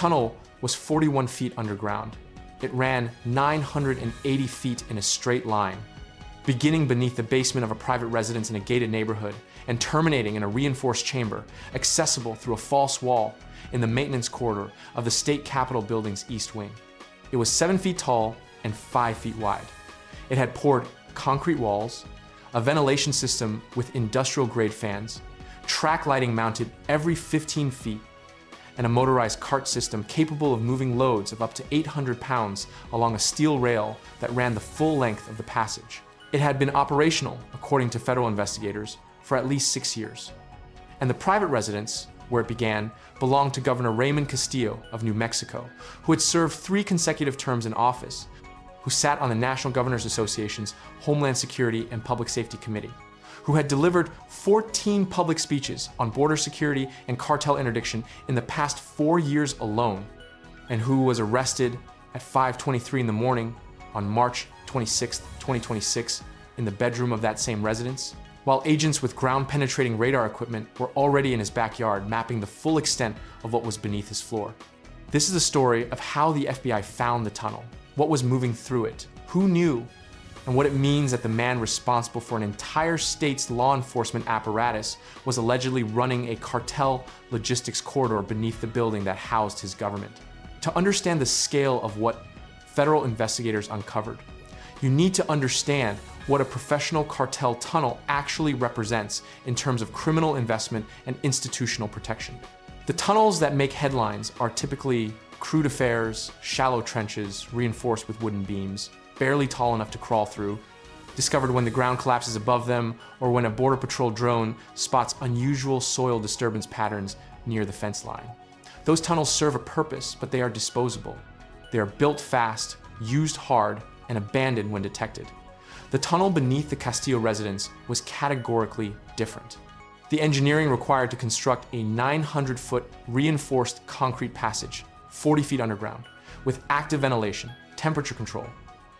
tunnel was 41 feet underground. It ran 980 feet in a straight line, beginning beneath the basement of a private residence in a gated neighborhood and terminating in a reinforced chamber accessible through a false wall in the maintenance corridor of the state capitol building's east wing. It was 7 feet tall and 5 feet wide. It had poured concrete walls, a ventilation system with industrial-grade fans, track lighting mounted every 15 feet, and a motorized cart system capable of moving loads of up to 800 pounds along a steel rail that ran the full length of the passage. It had been operational, according to federal investigators, for at least 6 years. And the private residence, where it began, belonged to Governor Raymond Castillo of New Mexico, who had served 3 consecutive terms in office, who sat on the National Governors Association's Homeland Security and Public Safety Committee, who had delivered 14 public speeches on border security and cartel interdiction in the past 4 years alone, and who was arrested at 5:23 in the morning on March 26, 2026, in the bedroom of that same residence, while agents with ground-penetrating radar equipment were already in his backyard mapping the full extent of what was beneath his floor. This is a story of how the FBI found the tunnel, what was moving through it, who knew, and what it means that the man responsible for an entire state's law enforcement apparatus was allegedly running a cartel logistics corridor beneath the building that housed his government. To understand the scale of what federal investigators uncovered, you need to understand what a professional cartel tunnel actually represents in terms of criminal investment and institutional protection. The tunnels that make headlines are typically crude affairs, shallow trenches reinforced with wooden beams, barely tall enough to crawl through, discovered when the ground collapses above them or when a Border Patrol drone spots unusual soil disturbance patterns near the fence line. Those tunnels serve a purpose, but they are disposable. They are built fast, used hard, and abandoned when detected. The tunnel beneath the Castillo residence was categorically different. The engineering required to construct a 900-foot reinforced concrete passage, 40 feet underground, with active ventilation, temperature control,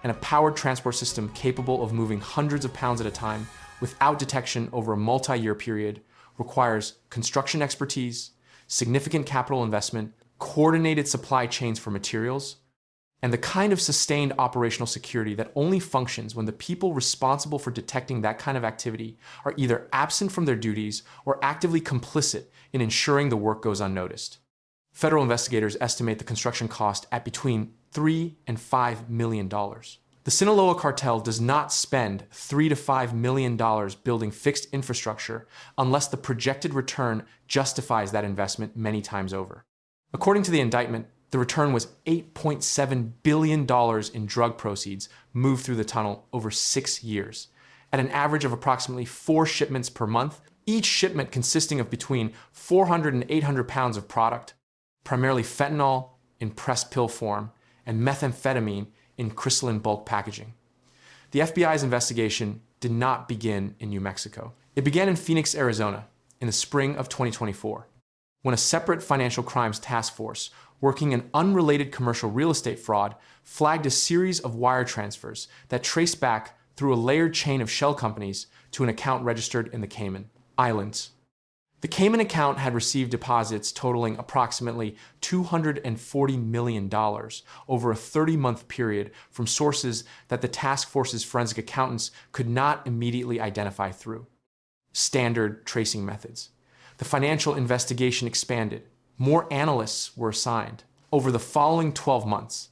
and a powered transport system capable of moving hundreds of pounds at a time without detection over a multi-year period, requires construction expertise, significant capital investment, coordinated supply chains for materials, and the kind of sustained operational security that only functions when the people responsible for detecting that kind of activity are either absent from their duties or actively complicit in ensuring the work goes unnoticed. Federal investigators estimate the construction cost at between $3 and $5 million. The Sinaloa Cartel does not spend $3 to $5 million building fixed infrastructure unless the projected return justifies that investment many times over. According to the indictment, the return was $8.7 billion in drug proceeds moved through the tunnel over 6 years, at an average of approximately 4 shipments per month, each shipment consisting of between 400 and 800 pounds of product, primarily fentanyl in pressed pill form and methamphetamine in crystalline bulk packaging. The FBI's investigation did not begin in New Mexico. It began in Phoenix, Arizona, in the spring of 2024, when a separate financial crimes task force working an unrelated commercial real estate fraud flagged a series of wire transfers that traced back through a layered chain of shell companies to an account registered in the Cayman Islands. The Cayman account had received deposits totaling approximately $240 million over a 30-month period from sources that the task force's forensic accountants could not immediately identify through standard tracing methods. The financial investigation expanded. More analysts were assigned. Over the following 12 months,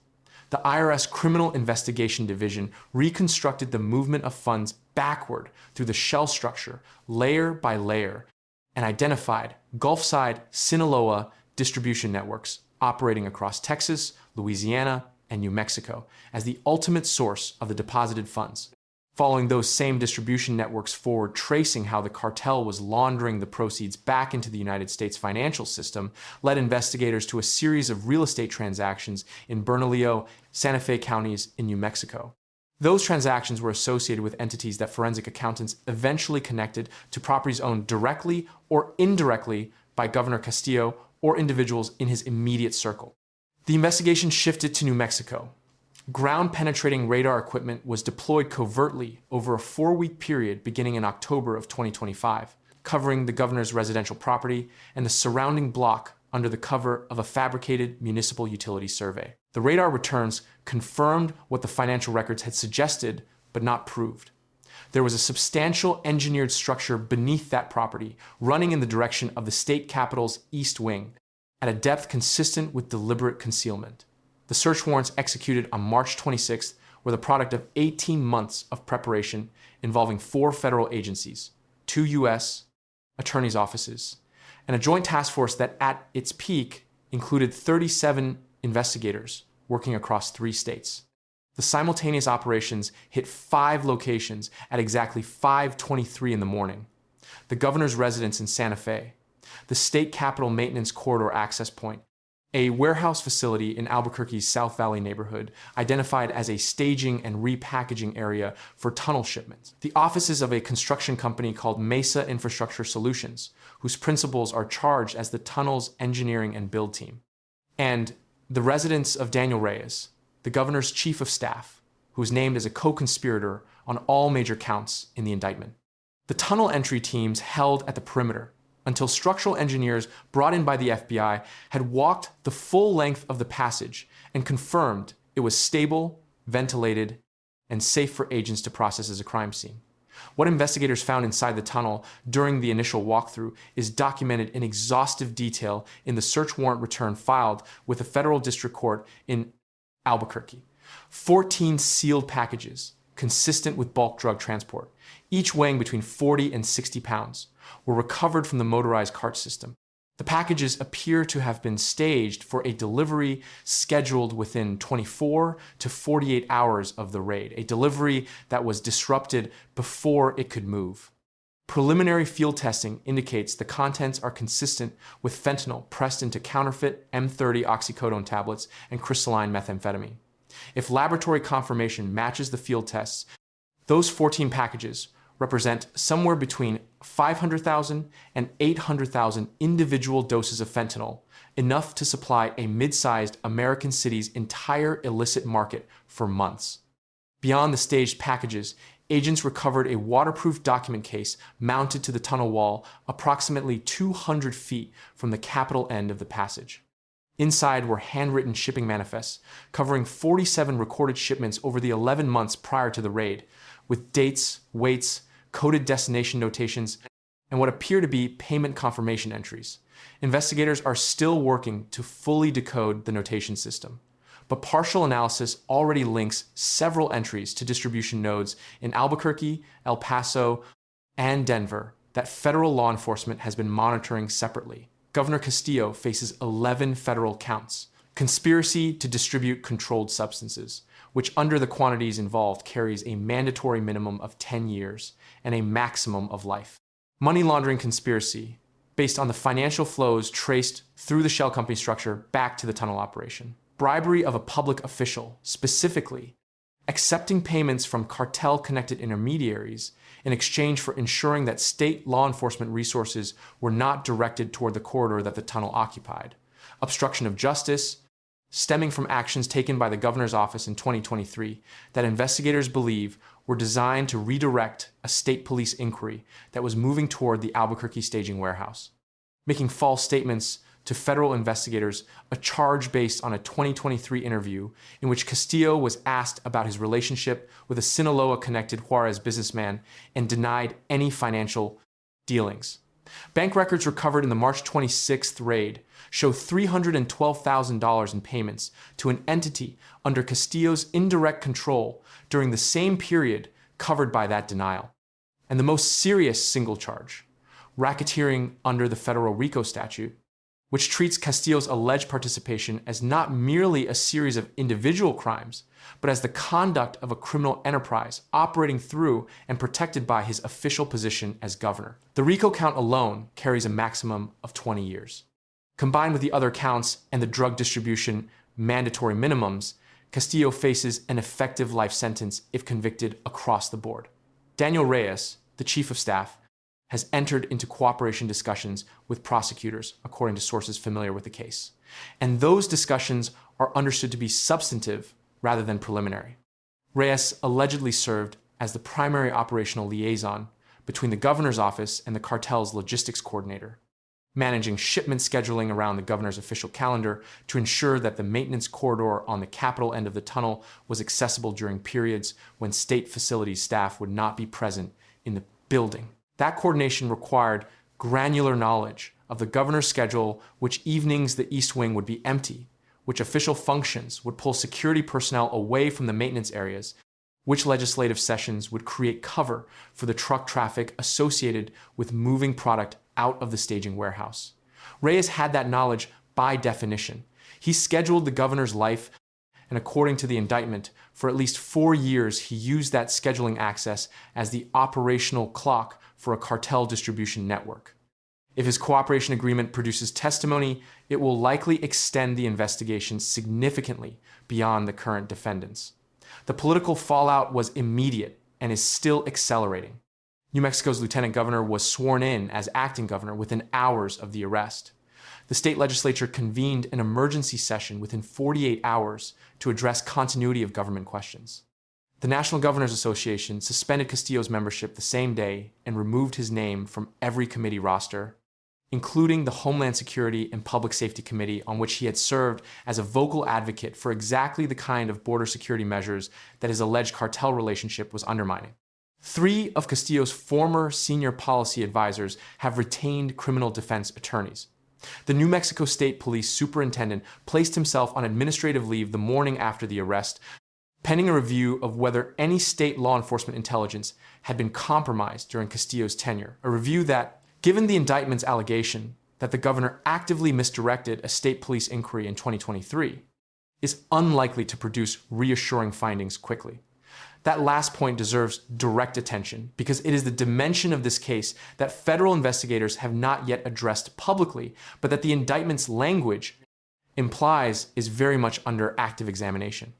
the IRS Criminal Investigation Division reconstructed the movement of funds backward through the shell structure, layer by layer, and identified Gulf-side Sinaloa distribution networks operating across Texas, Louisiana, and New Mexico as the ultimate source of the deposited funds. Following those same distribution networks forward, tracing how the cartel was laundering the proceeds back into the United States financial system, led investigators to a series of real estate transactions in Bernalillo, Santa Fe counties in New Mexico. Those transactions were associated with entities that forensic accountants eventually connected to properties owned directly or indirectly by Governor Castillo or individuals in his immediate circle. The investigation shifted to New Mexico. Ground-penetrating radar equipment was deployed covertly over a 4-week period beginning in October of 2025, covering the governor's residential property and the surrounding block under the cover of a fabricated municipal utility survey. The radar returns confirmed what the financial records had suggested, but not proved. There was a substantial engineered structure beneath that property, running in the direction of the state capitol's east wing, at a depth consistent with deliberate concealment. The search warrants executed on March 26th were the product of 18 months of preparation involving 4 federal agencies, 2 U.S. attorneys' offices, and a joint task force that at its peak included 37 investigators working across 3 states. The simultaneous operations hit 5 locations at exactly 5:23 in the morning: the governor's residence in Santa Fe, the state capitol maintenance corridor access point, a warehouse facility in Albuquerque's South Valley neighborhood identified as a staging and repackaging area for tunnel shipments, the offices of a construction company called Mesa Infrastructure Solutions, whose principals are charged as the tunnel's engineering and build team, and the residence of Daniel Reyes, the governor's chief of staff, who was named as a co-conspirator on all major counts in the indictment. The tunnel entry teams held at the perimeter until structural engineers brought in by the FBI had walked the full length of the passage and confirmed it was stable, ventilated, and safe for agents to process as a crime scene. What investigators found inside the tunnel during the initial walkthrough is documented in exhaustive detail in the search warrant return filed with the federal district court in Albuquerque. 14 sealed packages, consistent with bulk drug transport, each weighing between 40 and 60 pounds, were recovered from the motorized cart system. The packages appear to have been staged for a delivery scheduled within 24 to 48 hours of the raid, a delivery that was disrupted before it could move. Preliminary field testing indicates the contents are consistent with fentanyl pressed into counterfeit M30 oxycodone tablets and crystalline methamphetamine. If laboratory confirmation matches the field tests, those 14 packages represent somewhere between 500,000 and 800,000 individual doses of fentanyl, enough to supply a mid-sized American city's entire illicit market for months. Beyond the staged packages, agents recovered a waterproof document case mounted to the tunnel wall approximately 200 feet from the capital end of the passage. Inside were handwritten shipping manifests covering 47 recorded shipments over the 11 months prior to the raid, with dates, weights, coded destination notations, and what appear to be payment confirmation entries. Investigators are still working to fully decode the notation system, but partial analysis already links several entries to distribution nodes in Albuquerque, El Paso, and Denver that federal law enforcement has been monitoring separately. Governor Castillo faces 11 federal counts: conspiracy to distribute controlled substances, which under the quantities involved carries a mandatory minimum of 10 years and a maximum of life; money laundering conspiracy, based on the financial flows traced through the shell company structure back to the tunnel operation; bribery of a public official, specifically accepting payments from cartel-connected intermediaries in exchange for ensuring that state law enforcement resources were not directed toward the corridor that the tunnel occupied; obstruction of justice, stemming from actions taken by the governor's office in 2023 that investigators believe were designed to redirect a state police inquiry that was moving toward the Albuquerque staging warehouse; making false statements to federal investigators, a charge based on a 2023 interview in which Castillo was asked about his relationship with a Sinaloa-connected Juarez businessman and denied any financial dealings. Bank records recovered in the March 26th raid show $312,000 in payments to an entity under Castillo's indirect control during the same period covered by that denial. And the most serious single charge, racketeering under the federal RICO statute, which treats Castillo's alleged participation as not merely a series of individual crimes, but as the conduct of a criminal enterprise operating through and protected by his official position as governor. The RICO count alone carries a maximum of 20 years. Combined with the other counts and the drug distribution mandatory minimums, Castillo faces an effective life sentence if convicted across the board. Daniel Reyes, the chief of staff, has entered into cooperation discussions with prosecutors, according to sources familiar with the case. And those discussions are understood to be substantive rather than preliminary. Reyes allegedly served as the primary operational liaison between the governor's office and the cartel's logistics coordinator. managing shipment scheduling around the governor's official calendar to ensure that the maintenance corridor on the Capitol end of the tunnel was accessible during periods when state facilities staff would not be present in the building. That coordination required granular knowledge of the governor's schedule, which evenings the East Wing would be empty, which official functions would pull security personnel away from the maintenance areas, which legislative sessions would create cover for the truck traffic associated with moving product out of the staging warehouse. Reyes had that knowledge by definition. He scheduled the governor's life, and according to the indictment, for at least 4 years he used that scheduling access as the operational clock for a cartel distribution network. If his cooperation agreement produces testimony, it will likely extend the investigation significantly beyond the current defendants. The political fallout was immediate and is still accelerating. New Mexico's lieutenant governor was sworn in as acting governor within hours of the arrest. The state legislature convened an emergency session within 48 hours to address continuity of government questions. The National Governors Association suspended Castillo's membership the same day and removed his name from every committee roster, including the Homeland Security and Public Safety Committee, on which he had served as a vocal advocate for exactly the kind of border security measures that his alleged cartel relationship was undermining. 3 of Castillo's former senior policy advisors have retained criminal defense attorneys. The New Mexico State Police Superintendent placed himself on administrative leave the morning after the arrest, pending a review of whether any state law enforcement intelligence had been compromised during Castillo's tenure, a review that, given the indictment's allegation that the governor actively misdirected a state police inquiry in 2023, is unlikely to produce reassuring findings quickly. That last point deserves direct attention because it is the dimension of this case that federal investigators have not yet addressed publicly, but that the indictment's language implies is very much under active examination.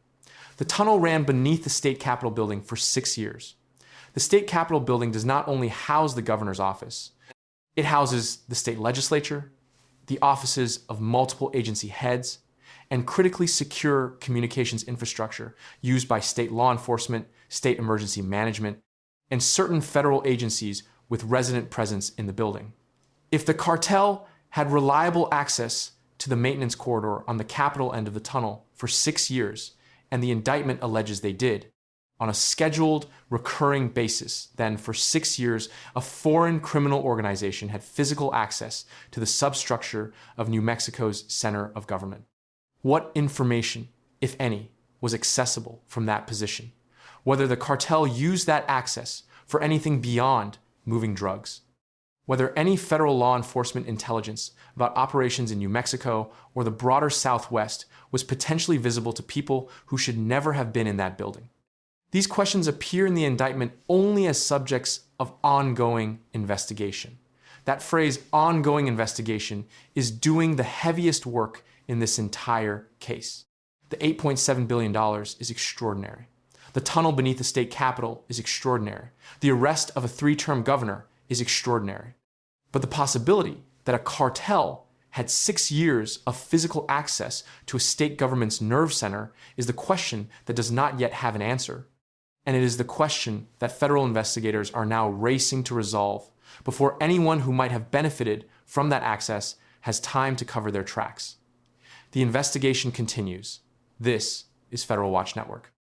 The tunnel ran beneath the state capitol building for 6 years. The state capitol building does not only house the governor's office, it houses the state legislature, the offices of multiple agency heads, and critically secure communications infrastructure used by state law enforcement, state emergency management, and certain federal agencies with resident presence in the building. If the cartel had reliable access to the maintenance corridor on the Capitol end of the tunnel for 6 years, and the indictment alleges they did, on a scheduled, recurring basis, then for 6 years, a foreign criminal organization had physical access to the substructure of New Mexico's center of government. What information, if any, was accessible from that position? Whether the cartel used that access for anything beyond moving drugs? Whether any federal law enforcement intelligence about operations in New Mexico or the broader Southwest was potentially visible to people who should never have been in that building? These questions appear in the indictment only as subjects of ongoing investigation. That phrase, ongoing investigation, is doing the heaviest work in this entire case. The $8.7 billion is extraordinary. The tunnel beneath the state capitol is extraordinary. The arrest of a 3-term governor is extraordinary. But the possibility that a cartel had 6 years of physical access to a state government's nerve center is the question that does not yet have an answer. And it is the question that federal investigators are now racing to resolve before anyone who might have benefited from that access has time to cover their tracks. The investigation continues. This is Federal Watch Network.